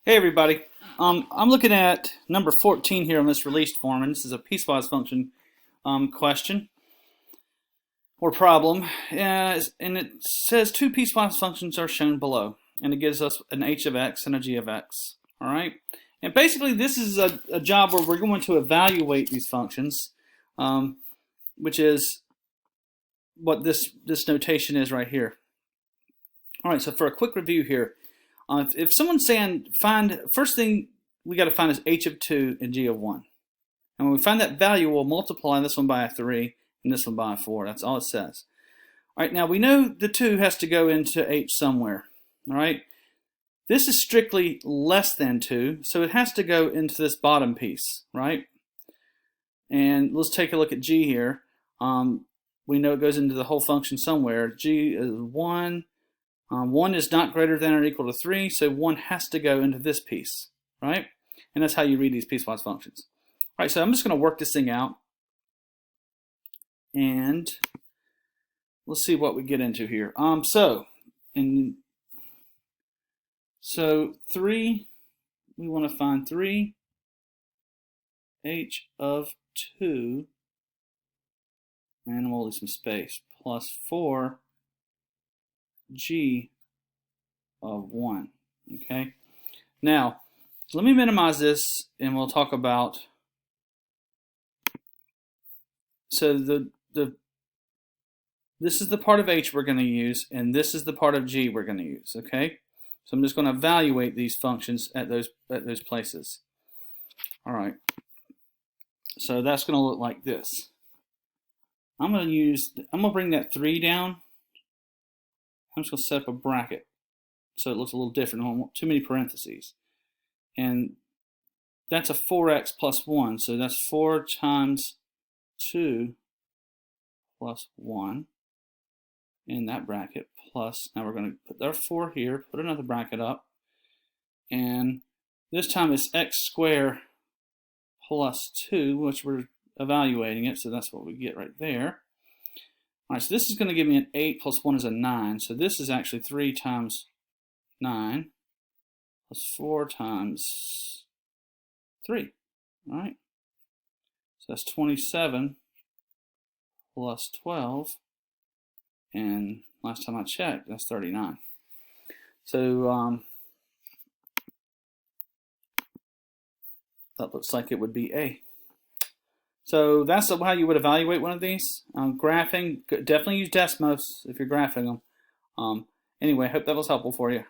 Hey everybody, I'm looking at number 14 here on this released form, and this is a piecewise function question or problem, and it says two piecewise functions are shown below, and it gives us an h of x and a g of x. All right, and basically this is a job where we're going to evaluate these functions, which is what this notation is right here. All right, so for a quick review here. If someone's saying first thing we got to find is h of 2 and g of 1. And when we find that value, we'll multiply this one by a 3 and this one by a 4. That's all it says. All right, now we know the 2 has to go into h somewhere. All right, this is strictly less than 2, so it has to go into this bottom piece, right? And let's take a look at g here. We know it goes into the whole function somewhere. G is 1. 1 is not greater than or equal to 3, so 1 has to go into this piece, right? And that's how you read these piecewise functions. All right, so I'm just going to work this thing out, and let's see what we get into here. So 3, we want to find 3 h of 2, and we'll leave some space, plus 4 g of 1. Okay, now let me minimize this and we'll talk about, so this is the part of h we're going to use, and this is the part of g we're going to use. Okay, so I'm just going to evaluate these functions at those places. All right, so that's going to look like this. I'm going to bring that 3 down. I'm just going to set up a bracket so it looks a little different. I don't want too many parentheses. And that's a 4x plus 1. So that's 4 times 2 plus 1 in that bracket. Plus, now we're going to put our 4 here, put another bracket up. And this time it's x squared plus 2, which we're evaluating it. So that's what we get right there. All right, so this is going to give me an 8 plus 1 is a 9. So this is actually 3 times 9 plus 4 times 3. All right, so that's 27 plus 12. And last time I checked, that's 39. So that looks like it would be A. So that's how you would evaluate one of these. Graphing, definitely use Desmos if you're graphing them. Anyway, I hope that was helpful for you.